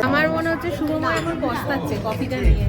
আমার মনে হচ্ছে শুভময় এখন পস্তাচ্ছে কফিটা নিয়ে।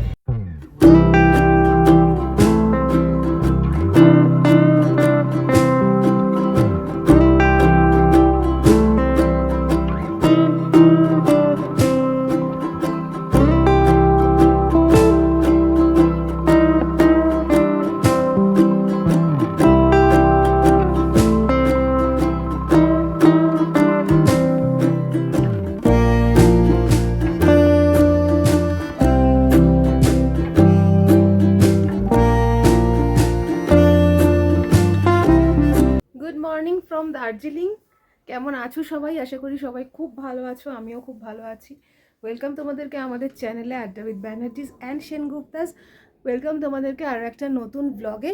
ফ্রম দার্জিলিং। কেমন আছো সবাই? আশা করি সবাই খুব ভালো আছো, আমিও খুব ভালো আছি। ওয়েলকাম তোমাদেরকে আমাদের চ্যানেলে আড্ডা উইথ ব্যানার্জিস অ্যান্ড সেনগুপ্তাস। ওয়েলকাম তোমাদেরকে আরও একটা নতুন ব্লগে।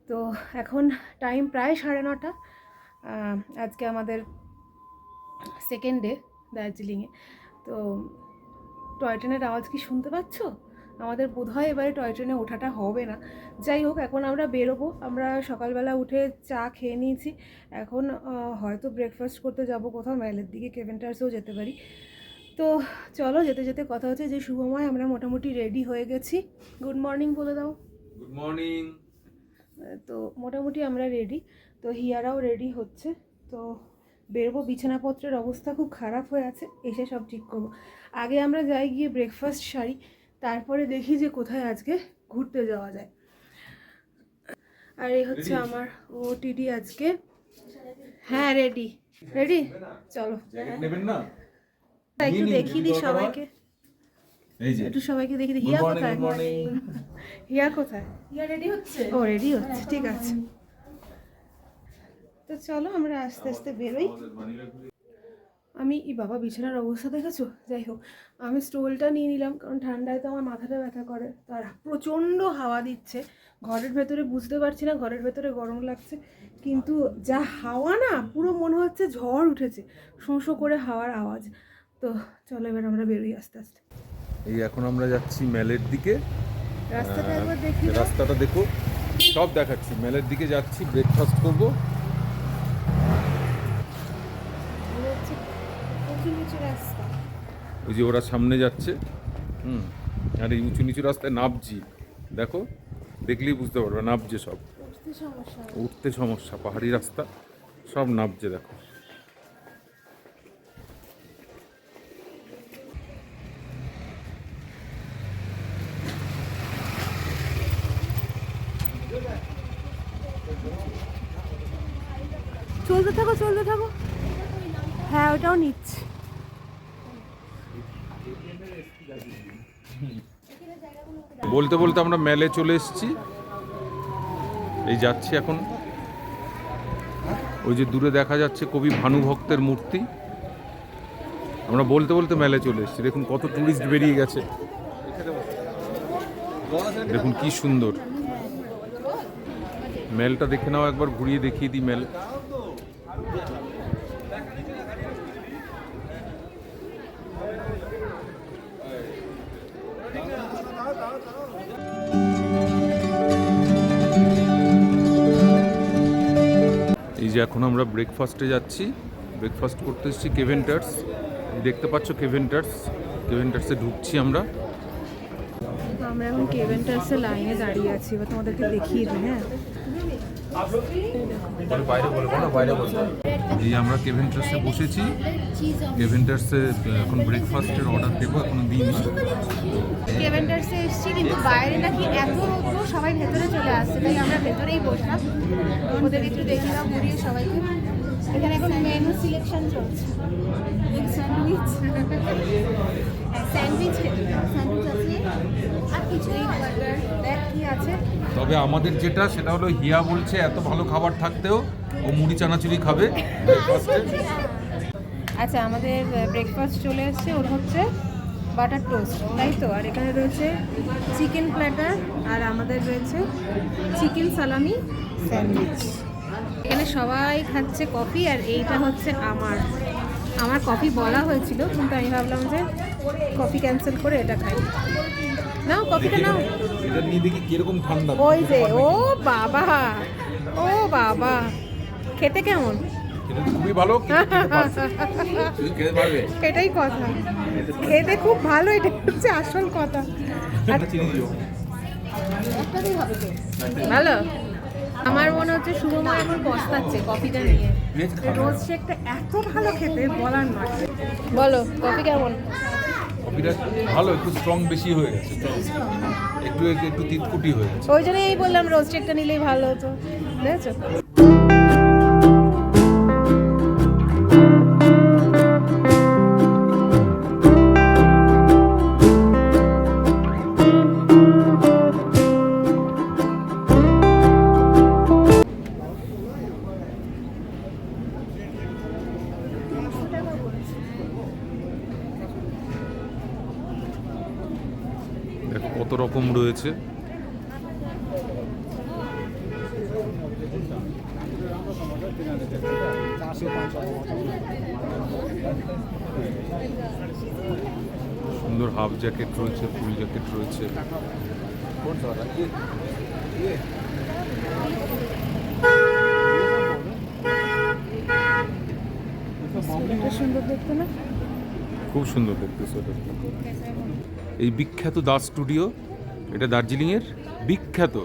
তো এখন টাইম প্রায় 9:30। আজকে আমাদের সেকেন্ড ডে দার্জিলিংয়ে। তো টয় ট্রেনের আওয়াজ কি শুনতে পাচ্ছ? আমাদের বোধহয় এবারে টয় ট্রেনে ওঠাটা হবে না। যাই হোক, এখন আমরা বেরোবো। আমরা সকালবেলা উঠে চা খেয়ে নিয়েছি। এখন হয়তো ব্রেকফাস্ট করতে যাব কোথাও, মেলের দিকে, কেভেন্টার্সেও যেতে পারি। তো চলো, যেতে যেতে কথা হচ্ছে যে শুভময় আমরা মোটামুটি রেডি হয়ে গেছি। গুড মর্নিং বলে দাও। Good morning. তো মোটামুটি আমরা রেডি। তো হিয়ারাও রেডি হচ্ছে। তো বেরোবো। বিছানাপত্রের অবস্থা খুব খারাপ হয়ে আছে, এসে সব ঠিক করবো। আগে আমরা যাই, গিয়ে ব্রেকফাস্ট সারি, তারপরে দেখি যে কোথায় আজকে ঘুরতে যাওয়া যায়। আর এই হচ্ছে আমার ওটিডি আজকে। হ্যাঁ, রেডি রেডি, চলো। নেবেন না? একটু দেখিয়ে দিই সবাইকে, এই যে একটু সবাইকে দেখিয়ে দিই। হিয়া কোথায়? হিয়া কোথায়? হিয়া রেডি হচ্ছে। ও রেডি হচ্ছে, ঠিক আছে। তো চলো আমরা আস্তে আস্তে বেরোই। আমি বাবা বিছানার অবস্থা দেখেছো? যাই হোক, আমি স্টোলটা নিয়ে নিলাম, কারণ ঠান্ডায় তো আমার মাথাটা ব্যথা করে। তার প্রচণ্ড হাওয়া দিচ্ছে ঘরের ভেতরে, বুঝতে পারছি না ঘরের ভেতরে গরম লাগছে, কিন্তু যা হাওয়া না, পুরো মনে হচ্ছে ঝড় উঠেছে, শোঁ শোঁ করে হাওয়ার আওয়াজ। তো চলো এবার আমরা বেরোই আস্তে আস্তে। এই এখন আমরা যাচ্ছি মেলের দিকে। রাস্তাটা একবার দেখি। রাস্তাটা দেখো, সব দেখাচ্ছি। মেলের দিকে যাচ্ছি, ব্রেকফাস্ট করবো। রাস্তা, ওই যে ওরা সামনে যাচ্ছে, আর এই উঁচু নিচু রাস্তায় নাবজি। দেখো, দেখলেই বুঝতে পারবে, নাবজে সব। উঠতে সমস্যা, পাহাড়ি রাস্তা সব নাবজে। দেখো চলতে থাকো চলতে থাকো। হ্যাঁ, ওটাও নিচ্ছে। বলতে বলতে আমরা মেলে চলে এসেছি। এই যাচ্ছি এখন। ওই যে দূরে দেখা যাচ্ছে কবি ভানুভক্তের মূর্তি। আমরা বলতে বলতে মেলে চলে এসেছি। দেখুন কত টুরিস্ট বেরিয়ে গেছে, দেখুন কি সুন্দর। মেলটা দেখে নাও একবার, ঘুরিয়ে দেখিয়ে দিই মেল। এই যে এখন আমরা ব্রেকফাস্টে যাচ্ছি, ব্রেকফাস্ট করতে এসেছি কেভেন্টার্স। দেখতে পাচ্ছ কেভেন্টার্সে ঢুকছি আমরা। আমরা এখন কেভেন্টার্সের লাইনে দাঁড়িয়ে আছি, এবার তোমাদেরকে দেখিয়ে দিই। হ্যাঁ, এই আমরা কেভেন্টার্সে বসেছি। কেভেন্টার্সে এখন ব্রেকফাস্টের অর্ডার দেবো, এখনো দিইনি। কেভেন্টার্সে এসেছি, কিন্তু বাইরে নাকি এত রোদ্র, সবাই ভেতরে চলে আসছে, তাই আমরা ভেতরেই বসলাম। ওদের একটু দেখে দাও ঘুরিয়ে সবাইকে। এখানে এখন মেনু সিলেকশন চলছে। স্যান্ডউইচ স্যান্ডউইচ আছে, আর কিছুই বার্গার, দেখ কি আছে। তবে আমাদের যেটা, সেটা হলো হিয়া বলছে এত ভালো খাবার থাকতেও ও মুড়ি চানাচুরি খাবে ব্রেকফাস্টে। আচ্ছা, আমাদের ব্রেকফাস্ট চলে এসছে। ওর হচ্ছে বাটার টোস্ট, তাই তো। আর এখানে রয়েছে চিকেন প্ল্যাটার, আর আমাদের রয়েছে চিকেন সালামি স্যান্ডউইচ। এখানে সবাই খাচ্ছে কফি, আর এইটা হচ্ছে আমার কফি বলা হয়েছিল, কিন্তু আমি ভাবলাম যে কফি ক্যান্সেল করে এটা খাই। নাও কফিটা নাও। এটা নিয়ে দেখি কিরকম ঠান্ডা। ওই যে, ও বাবা, ও বাবা, খেতে কেমন? খেতে তো খুবই ভালো, কিন্তু খেতে পারবে। তুমি খেতে পারবে? এটাই কথা, খেতে খুব ভালো, এটা হচ্ছে আসল কথা। একটা চিনি দিও। ভালো। আমার মনে হচ্ছে শুভময় এখন পস্তাচ্ছে কফিটা নিয়ে। রোজ শেকটা এত ভালো খেতে বলার নয়। বলো কফি কেমন? কফিটা ভালো, একটু স্ট্রং বেশি হয়ে গেছে, একটু একটু একটু তিতকুটি হয়ে গেছে। ওই জন্যই বললাম রোজ শেকটা নিলেই ভালো হতো, বুঝেছো? দেখো কত রকম রয়েছে। সুন্দর হাফ জ্যাকেট রয়েছে, ফুল জ্যাকেট রয়েছে। সুন্দর দেখতে না? খুব সুন্দর দেখতে সোয়েটার। এই বিখ্যাত দাস স্টুডিও, এটা দার্জিলিংয়ের বিখ্যাত।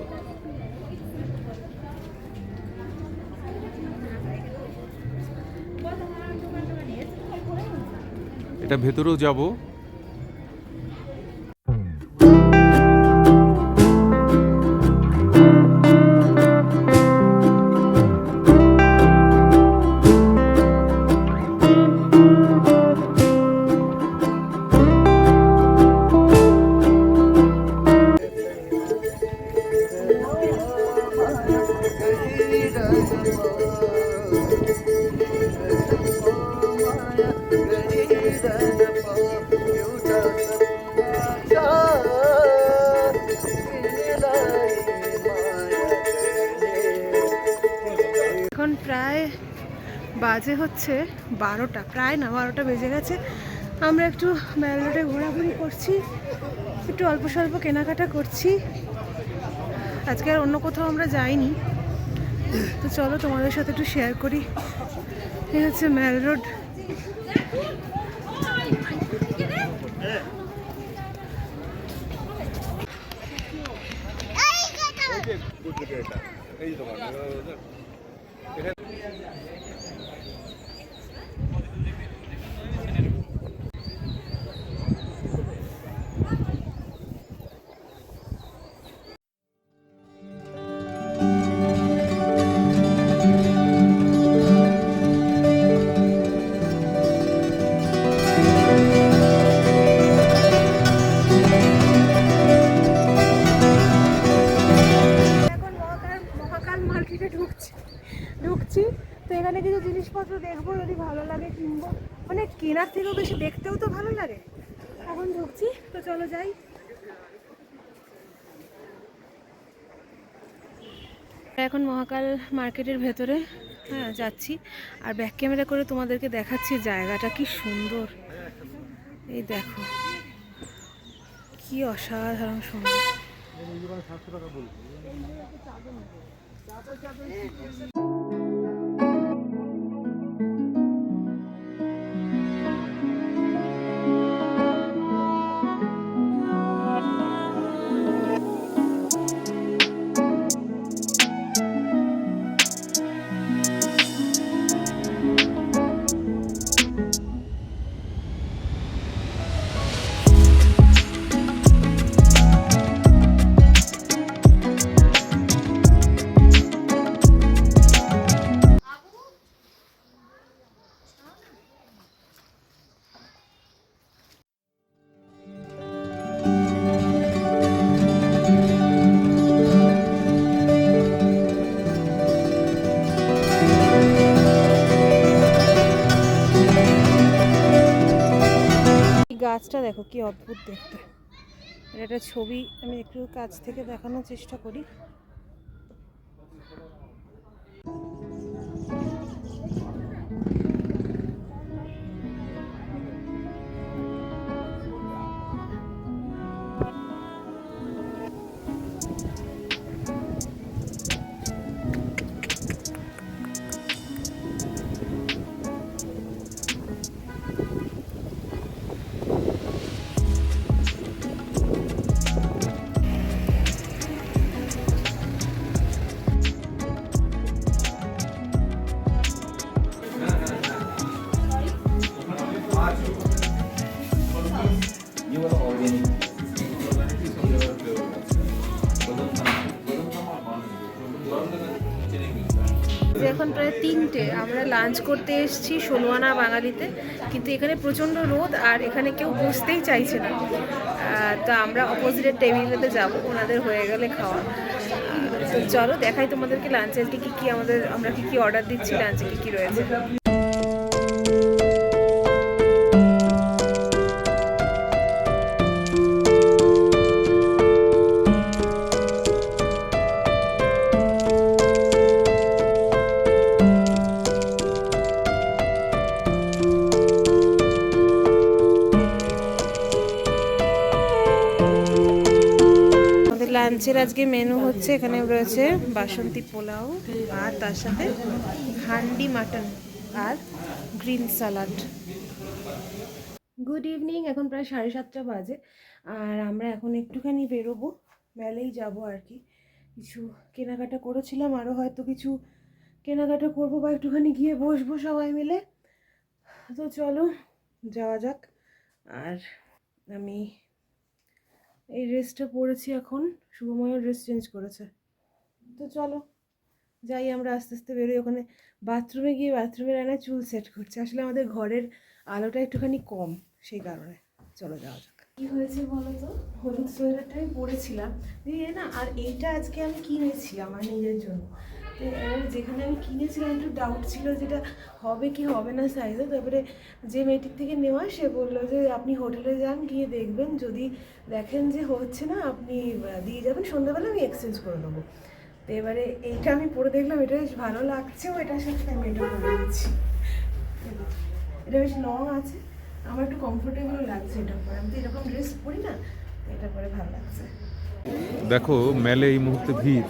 এটা ভেতরেও যাব। এখন প্রায় বাজে হচ্ছে 12টা, প্রায় না 12টা বেজে গেছে। আমরা একটু মেল রোডে ঘোরাঘুরি করছি, একটু অল্প স্বল্প কেনাকাটা করছি। আজকে আর অন্য কোথাও আমরা যাইনি, তো চলো তোমাদের সাথে একটু শেয়ার করি। এই হচ্ছে মেল রোড। ঢুকছি তো এখানে কিছু জিনিসপত্র দেখবো, যদি ভালো লাগে কিনবো, মানে কেনার থেকেও বেশি দেখতেও তো ভালো লাগে। এখন ঢুকছি, তো চলো যাই। এখন মহাকাল মার্কেটের ভেতরে যাচ্ছি, আর ব্যাক ক্যামেরা করে তোমাদেরকে দেখাচ্ছি জায়গাটা কি সুন্দর। এই দেখো কি অসাধারণ সুন্দর। গাছটা দেখো কি অদ্ভুত দেখতে। এটা ছবি আমি একটু কাছ থেকে দেখানোর চেষ্টা করি। যে এখন প্রায় 3টে, আমরা লাঞ্চ করতে এসেছি ষোলোয়ানা বাঙালিতে, কিন্তু এখানে প্রচণ্ড রোদ আর এখানে কেউ বসতেই চাইছে না। তো আমরা অপোজিটের টেবিলেতে যাব, ওনাদের হয়ে গেলে খাওয়া। তো চলো দেখাই তোমাদেরকে লাঞ্চে আজকে কী কী আমরা কী কী অর্ডার দিচ্ছি, লাঞ্চে কী কী রয়েছে। লাঞ্চের আজকে মেনু হচ্ছে, এখানে রয়েছে বাসন্তী পোলাও আর তার সাথে হান্ডি মাটন আর গ্রিন সালাড। গুড ইভিনিং, এখন প্রায় 7:30 বাজে আর আমরা এখন একটুখানি বেরোবো, মেলেই যাব আর কি। কিছু কেনাকাটা করেছিলাম, আরও হয়তো কিছু কেনাকাটা করবো বা একটুখানি গিয়ে বসবো সবাই মিলে। তো চলো যাওয়া যাক। আর আমি এই ড্রেসটা পরেছি এখন, শুভময়ের ড্রেস চেঞ্জ করেছে। তো চলো যাই, আমরা আস্তে আস্তে বেরোই। ওখানে বাথরুমে গিয়ে বাথরুমের আয়নায় চুল সেট করছে, আসলে আমাদের ঘরের আলোটা একটুখানি কম, সেই কারণে। চলো যাওয়া যাক। কী হয়েছে বলো তো, হলুদ সোয়েটারটা আমি পরেছিলাম দিয়ে না, আর এইটা আজকে আমি কিনেছি আমার নিজের জন্য। তো যেখানে আমি কিনেছিলাম একটু ডাউট ছিল যেটা হবে কি হবে না সাইজে। তারপরে যে মেয়েটির থেকে নেওয়া সে বললো যে আপনি হোটেলে যান, গিয়ে দেখবেন, যদি দেখেন যে হচ্ছে না আপনি দিয়ে যাবেন, সন্ধ্যাবেলা আমি এক্সচেঞ্জ করে দেবো। তো এবারে এইটা আমি পরে দেখলাম এটা বেশ ভালো লাগছেও, এটার সাথে আমি এটা পরে দিচ্ছি। এটা বেশ লং আছে, আমার একটু কমফোর্টেবল লাগছে এটা পরে। আমি তো এরকম ড্রেস পরি না, এটা পরে ভালো লাগছে। দেখো মেলে এই মুহূর্তে ভিড়,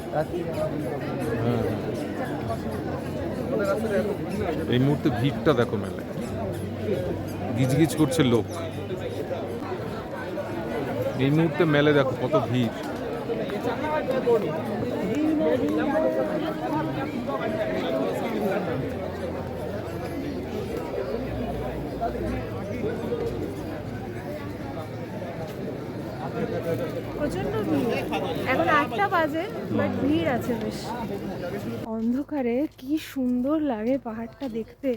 এই মুহূর্তে ভিড়টা দেখো, মেলে গিজগিজ করছে লোক। এই মুহূর্তে মেলে দেখো কত ভিড়। প্রচন্ড ভিড়, এখন 8টা বাজে, বাট ভিড় আছে বেশ। অন্ধকারে কি সুন্দর লাগে পাহাড়টা দেখতে,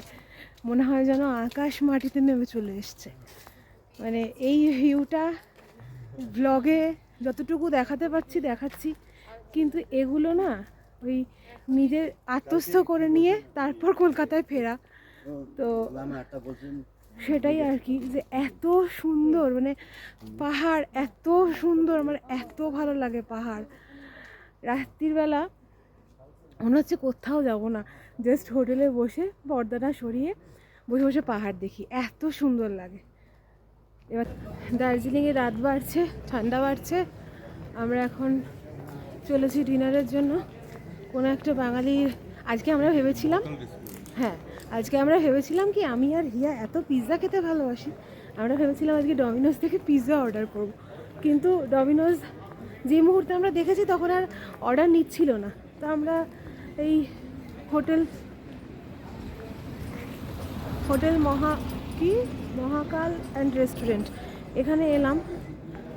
মনে হয় যেন আকাশ মাটিতে নেমে চলে এসছে। মানে এই ভিউটা ব্লগে যতটুকু দেখাতে পারছি দেখাচ্ছি, কিন্তু এগুলো না ওই নিজের আত্মস্থ করে নিয়ে তারপর কলকাতায় ফেরা। তো সেটাই আর কি, যে এত সুন্দর, মানে পাহাড় এত সুন্দর, আমার এত ভালো লাগে পাহাড়। রাত্রির বেলা মনে হচ্ছে কোথাও যাব না, জাস্ট হোটেলে বসে পর্দাটা সরিয়ে বসে বসে পাহাড় দেখি, এত সুন্দর লাগে। এবার দার্জিলিংয়ে রাত বাড়ছে, ঠান্ডা বাড়ছে, আমরা এখন চলেছি ডিনারের জন্য কোনো একটা বাঙালির। আজকে আমরা ভেবেছিলাম, হ্যাঁ আজকে আমরা ভেবেছিলাম কি, আমি আর হিয়া এত পিৎজা খেতে ভালোবাসি, আমরা ভেবেছিলাম আজকে ডমিনোজ থেকে পিৎজা অর্ডার করব, কিন্তু ডমিনোজ যে মুহূর্তে আমরা দেখেছি তখন আর অর্ডার নিচ্ছিল না। তো আমরা এই হোটেল মহাকাল অ্যান্ড রেস্টুরেন্ট এখানে এলাম।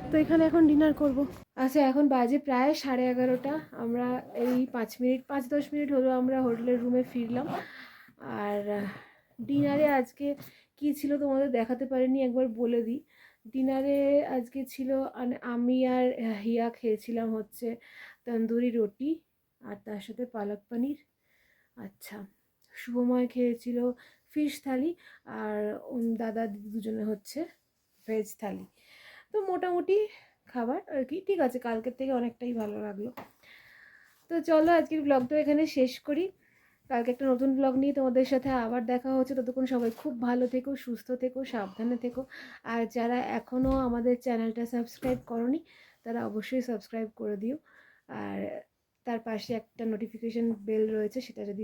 তো এখানে এখন ডিনার করব। আচ্ছা এখন বাজে প্রায় 11:30, আমরা এই 5-10 মিনিট হলো আমরা হোটেলের রুমে ফিরলাম। আর ডিনারে আজকে কি ছিল তোমাদের দেখাতে পারিনি, একবার বলে দিই। ডিনারে আজকে ছিল, আমি আর হিয়া খেয়েছিলাম হচ্ছে তন্দুরি রুটি আর তার সাথে পালক পনির। আচ্ছা, শুভময় খেয়েছিল ফিশ থালি, আর দাদা দিদি দুজনে হচ্ছে ভেজ থালি। তো মোটামুটি খাবার আর কি ঠিক আছে, কালকের থেকে অনেকটাই ভালো লাগলো। তো চলো আজকের ব্লগটা এখানে শেষ করি, কালকে একটা নতুন ব্লগ নিয়ে তোমাদের সাথে আবার দেখা হচ্ছে। ততক্ষণ সবাই খুব ভালো থেকো, সুস্থ থেকো, সাবধানে থেকো। আর যারা এখনও আমাদের চ্যানেলটা সাবস্ক্রাইব করোনি তারা অবশ্যই সাবস্ক্রাইব করে দিও। আর তার পাশে একটা নোটিফিকেশন বেল রয়েছে, সেটা যদি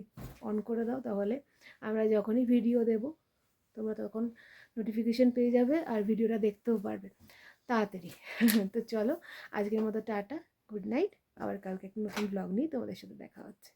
অন করে দাও তাহলে আমরা যখনই ভিডিও দেব তোমরা তখন নোটিফিকেশন পেয়ে যাবে আর ভিডিওটা দেখতেও পারবে তাড়াতাড়ি। তো চলো আজকের মতো টাটা, গুড নাইট, আবার কালকে একটা নতুন ব্লগ নিয়ে তোমাদের সাথে দেখা হচ্ছে।